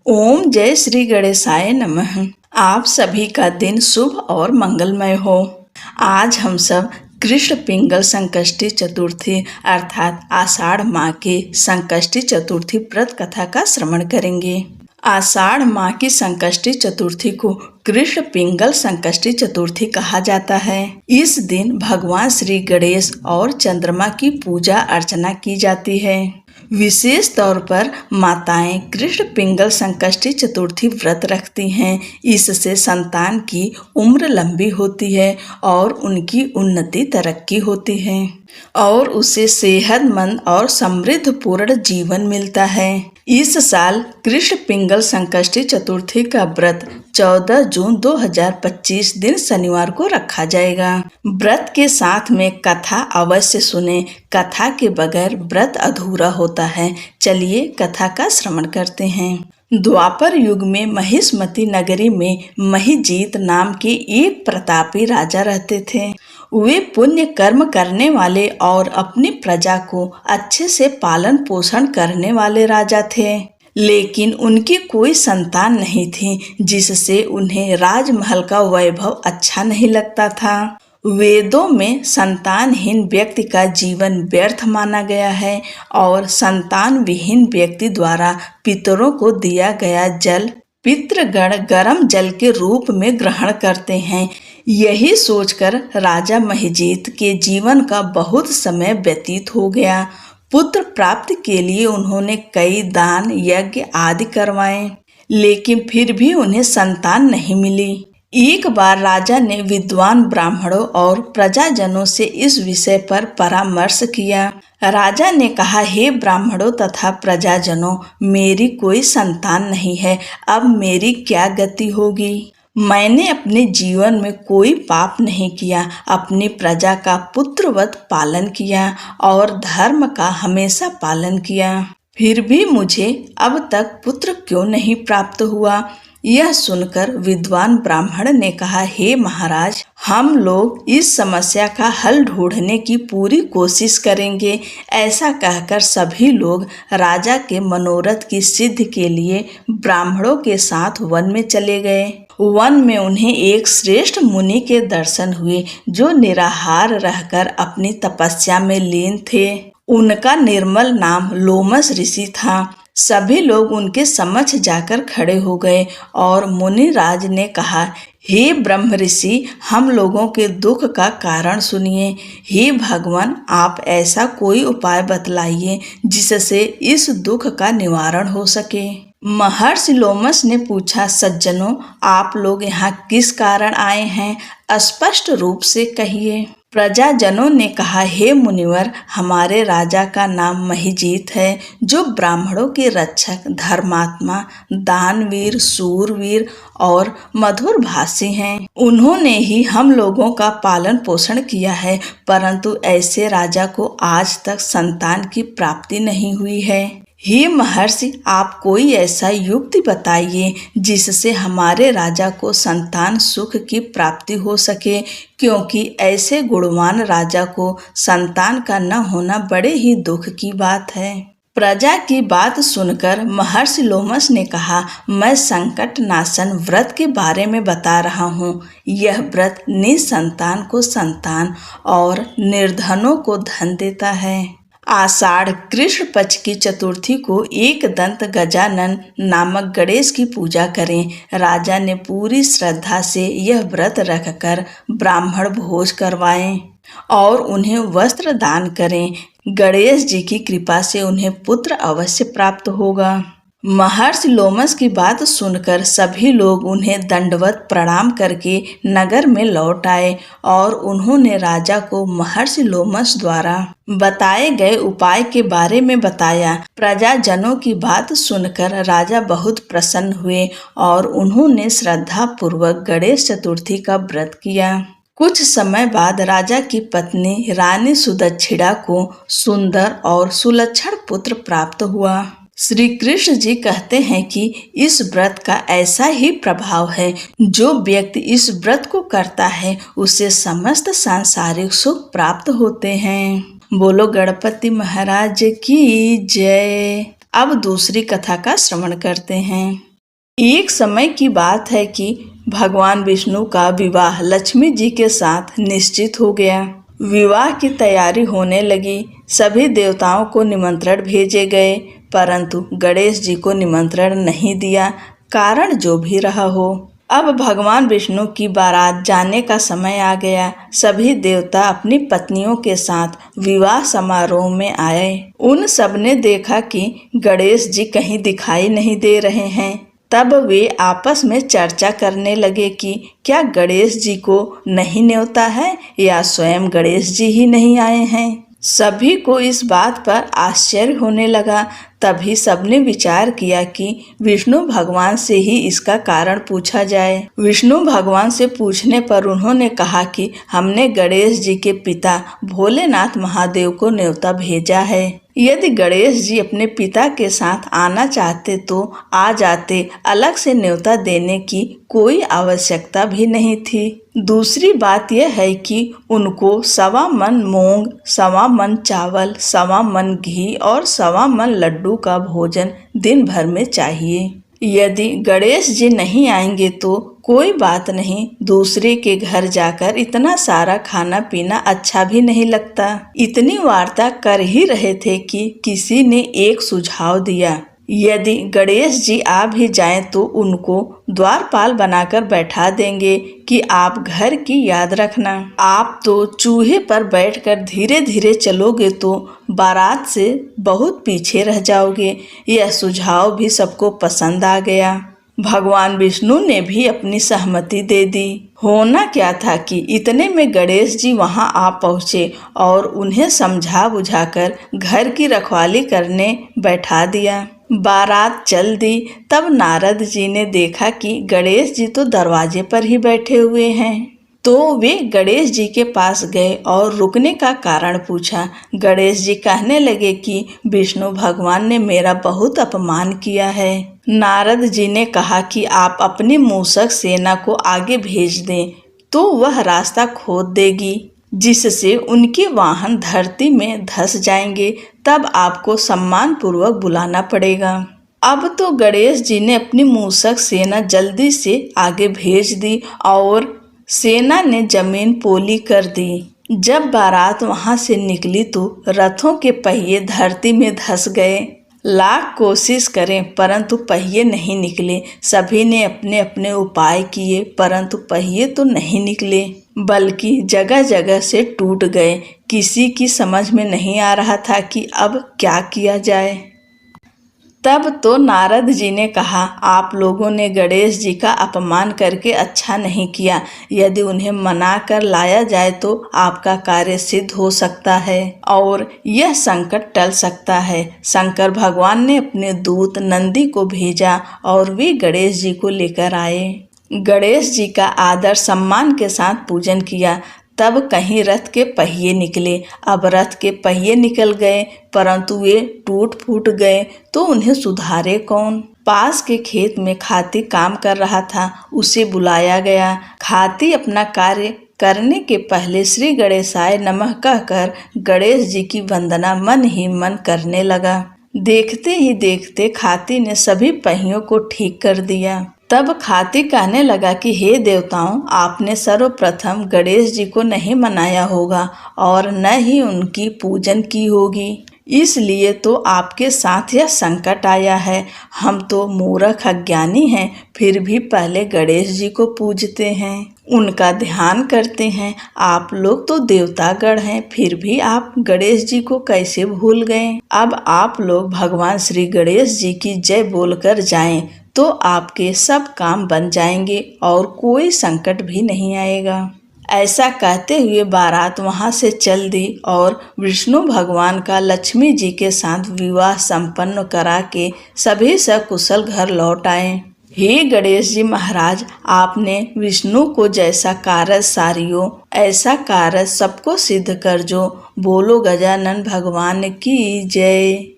ओम जय श्री गणेशाय नमः। आप सभी का दिन शुभ और मंगलमय हो। आज हम सब कृष्ण पिंगल संकष्टी चतुर्थी अर्थात आषाढ़ माह के संकष्टी चतुर्थी व्रत कथा का श्रवण करेंगे। आषाढ़ माह की संकष्टी चतुर्थी को कृष्ण पिंगल संकष्टी चतुर्थी कहा जाता है। इस दिन भगवान श्री गणेश और चंद्रमा की पूजा अर्चना की जाती है। विशेष तौर पर माताएं कृष्ण पिंगल संकष्टी चतुर्थी व्रत रखती हैं। इससे संतान की उम्र लंबी होती है और उनकी उन्नति तरक्की होती है और उसे सेहतमंद और समृद्ध पूर्ण जीवन मिलता है। इस साल कृष्ण पिंगल संकष्टी चतुर्थी का व्रत 14 जून 2025 दिन शनिवार को रखा जाएगा। व्रत के साथ में कथा अवश्य सुने। कथा के बगैर व्रत अधूरा होता है। चलिए कथा का श्रवण करते हैं। द्वापर युग में महिष्मती नगरी में महिजीत नाम के एक प्रतापी राजा रहते थे। वे पुण्य कर्म करने वाले और अपनी प्रजा को अच्छे से पालन पोषण करने वाले राजा थे, लेकिन उनकी कोई संतान नहीं थी, जिससे उन्हें राजमहल का वैभव अच्छा नहीं लगता था। वेदों में संतानहीन व्यक्ति का जीवन व्यर्थ माना गया है और संतान विहीन व्यक्ति द्वारा पितरों को दिया गया जल पितृगण गर्म जल के रूप में ग्रहण करते हैं। यही सोचकर राजा महिजीत के जीवन का बहुत समय व्यतीत हो गया। पुत्र प्राप्ति के लिए उन्होंने कई दान यज्ञ आदि करवाए, लेकिन फिर भी उन्हें संतान नहीं मिली। एक बार राजा ने विद्वान ब्राह्मणों और प्रजाजनों से इस विषय पर परामर्श किया। राजा ने कहा, हे ब्राह्मणों तथा प्रजाजनों, मेरी कोई संतान नहीं है। अब मेरी क्या गति होगी? मैंने अपने जीवन में कोई पाप नहीं किया, अपनी प्रजा का पुत्रवत पालन किया और धर्म का हमेशा पालन किया। फिर भी मुझे अब तक पुत्र क्यों नहीं प्राप्त हुआ? यह सुनकर विद्वान ब्राह्मण ने कहा, हे महाराज, हम लोग इस समस्या का हल ढूंढने की पूरी कोशिश करेंगे। ऐसा कहकर सभी लोग राजा के मनोरथ की सिद्धि के लिए ब्राह्मणों के साथ वन में चले गए। वन में उन्हें एक श्रेष्ठ मुनि के दर्शन हुए, जो निराहार रहकर अपनी तपस्या में लीन थे। उनका निर्मल नाम लोमस ऋषि था। सभी लोग उनके समक्ष जाकर खड़े हो गए और मुनिराज ने कहा, हे ब्रह्म ऋषि, हम लोगों के दुख का कारण सुनिए। हे भगवान, आप ऐसा कोई उपाय बतलाइए जिससे इस दुख का निवारण हो सके। महर्षि लोमस ने पूछा, सज्जनों, आप लोग यहाँ किस कारण आए हैं? स्पष्ट रूप से कहिए। प्रजाजनों ने कहा, हे मुनिवर, हमारे राजा का नाम महिजीत है, जो ब्राह्मणों के रक्षक, धर्मात्मा, दानवीर, सूरवीर और मधुर भाषी हैं। उन्होंने ही हम लोगों का पालन पोषण किया है, परंतु ऐसे राजा को आज तक संतान की प्राप्ति नहीं हुई है। हे महर्षि, आप कोई ऐसा युक्ति बताइए जिससे हमारे राजा को संतान सुख की प्राप्ति हो सके, क्योंकि ऐसे गुणवान राजा को संतान का न होना बड़े ही दुख की बात है। प्रजा की बात सुनकर महर्षि लोमस ने कहा, मैं संकट नाशन व्रत के बारे में बता रहा हूँ। यह व्रत निसंतान को संतान और निर्धनों को धन देता है। आषाढ़ कृष्ण पक्ष की चतुर्थी को एक दंत गजानन नामक गणेश की पूजा करें। राजा ने पूरी श्रद्धा से यह व्रत रखकर ब्राह्मण भोज करवाएं और उन्हें वस्त्र दान करें। गणेश जी की कृपा से उन्हें पुत्र अवश्य प्राप्त होगा। महर्षि लोमस की बात सुनकर सभी लोग उन्हें दंडवत प्रणाम करके नगर में लौट आए और उन्होंने राजा को महर्षि लोमस द्वारा बताए गए उपाय के बारे में बताया। प्रजाजनों की बात सुनकर राजा बहुत प्रसन्न हुए और उन्होंने श्रद्धा पूर्वक गणेश चतुर्थी का व्रत किया। कुछ समय बाद राजा की पत्नी रानी सुदक्षिणा को सुंदर और सुलक्षण पुत्र प्राप्त हुआ। श्री कृष्ण जी कहते हैं कि इस व्रत का ऐसा ही प्रभाव है, जो व्यक्ति इस व्रत को करता है उसे समस्त सांसारिक सुख प्राप्त होते हैं। बोलो गणपति महाराज की जय। अब दूसरी कथा का श्रवण करते हैं। एक समय की बात है कि भगवान विष्णु का विवाह लक्ष्मी जी के साथ निश्चित हो गया। विवाह की तैयारी होने लगी। सभी देवताओं को निमंत्रण भेजे गए, परंतु गणेश जी को निमंत्रण नहीं दिया, कारण जो भी रहा हो। अब भगवान विष्णु की बारात जाने का समय आ गया। सभी देवता अपनी पत्नियों के साथ विवाह समारोह में आए। उन सब ने देखा कि गणेश जी कहीं दिखाई नहीं दे रहे हैं। तब वे आपस में चर्चा करने लगे कि क्या गणेश जी को नहीं न्योता है या स्वयं गणेश जी ही नहीं आए हैं। सभी को इस बात पर आश्चर्य होने लगा। तभी सबने विचार किया कि विष्णु भगवान से ही इसका कारण पूछा जाए। विष्णु भगवान से पूछने पर उन्होंने कहा कि हमने गणेश जी के पिता भोलेनाथ महादेव को न्योता भेजा है। यदि गणेश जी अपने पिता के साथ आना चाहते तो आ जाते, अलग से न्योता देने की कोई आवश्यकता भी नहीं थी। दूसरी बात यह है कि उनको 1.25 मन मूंग, 1.25 मन चावल, 1.25 मन घी और 1.25 मन लड्डू का भोजन दिन भर में चाहिए। यदि गणेश जी नहीं आएंगे तो कोई बात नहीं, दूसरे के घर जाकर इतना सारा खाना पीना अच्छा भी नहीं लगता। इतनी वार्ता कर ही रहे थे कि किसी ने एक सुझाव दिया, यदि गणेश जी आ भी जाएं तो उनको द्वारपाल बनाकर बैठा देंगे कि आप घर की याद रखना। आप तो चूहे पर बैठकर धीरे धीरे चलोगे तो बारात से बहुत पीछे रह जाओगे। यह सुझाव भी सबको पसंद आ गया। भगवान विष्णु ने भी अपनी सहमति दे दी। होना क्या था कि इतने में गणेश जी वहां आ पहुँचे और उन्हें समझा बुझाकर घर की रखवाली करने बैठा दिया। बारात चल दी। तब नारद जी ने देखा कि गणेश जी तो दरवाजे पर ही बैठे हुए हैं। तो वे गणेश जी के पास गए और रुकने का कारण पूछा। गणेश जी कहने लगे कि विष्णु भगवान ने मेरा बहुत अपमान किया है। नारद जी ने कहा कि आप अपनी मूषक सेना को आगे भेज दें तो वह रास्ता खोद देगी, जिससे उनके वाहन धरती में धंस जाएंगे। तब आपको सम्मान पूर्वक बुलाना पड़ेगा। अब तो गणेश जी ने अपनी मूषक सेना जल्दी से आगे भेज दी और सेना ने जमीन पोली कर दी। जब बारात वहां से निकली तो रथों के पहिए धरती में धंस गए। लाख कोशिश करें परंतु पहिए नहीं निकले। सभी ने अपने अपने उपाय किए परंतु पहिए तो नहीं निकले, बल्कि जगह जगह से टूट गए। किसी की समझ में नहीं आ रहा था कि अब क्या किया जाए। तब तो नारद जी ने कहा, आप लोगों ने गणेश जी का अपमान करके अच्छा नहीं किया। यदि उन्हें मना कर लाया जाए तो आपका कार्य सिद्ध हो सकता है और यह संकट टल सकता है। शंकर भगवान ने अपने दूत नंदी को भेजा और वे गणेश जी को लेकर आए। गणेश जी का आदर सम्मान के साथ पूजन किया। तब कहीं रथ के पहिए निकले। अब रथ के पहिए निकल गए परंतु वे टूट फूट गए तो उन्हें सुधारे कौन। पास के खेत में खाती काम कर रहा था, उसे बुलाया गया। खाती अपना कार्य करने के पहले श्री गणेशाय नमः कहकर गणेश जी की वंदना मन ही मन करने लगा। देखते ही देखते खाती ने सभी पहियों को ठीक कर दिया। तब खाती कहने लगा कि हे देवताओं, आपने सर्वप्रथम गणेश जी को नहीं मनाया होगा और न ही उनकी पूजन की होगी, इसलिए तो आपके साथ यह संकट आया है। हम तो मूर्ख अज्ञानी हैं, फिर भी पहले गणेश जी को पूजते हैं, उनका ध्यान करते हैं। आप लोग तो देवतागण हैं, फिर भी आप गणेश जी को कैसे भूल गए। अब आप लोग भगवान श्री गणेश जी की जय बोलकर जाएं तो आपके सब काम बन जाएंगे और कोई संकट भी नहीं आएगा। ऐसा कहते हुए बारात वहां से चल दी और विष्णु भगवान का लक्ष्मी जी के साथ विवाह संपन्न करा के सभी सकुशल घर लौट आए। हे गणेश जी महाराज, आपने विष्णु को जैसा कारज सारियो ऐसा कारज सबको सिद्ध कर जो। बोलो गजानन भगवान की जय।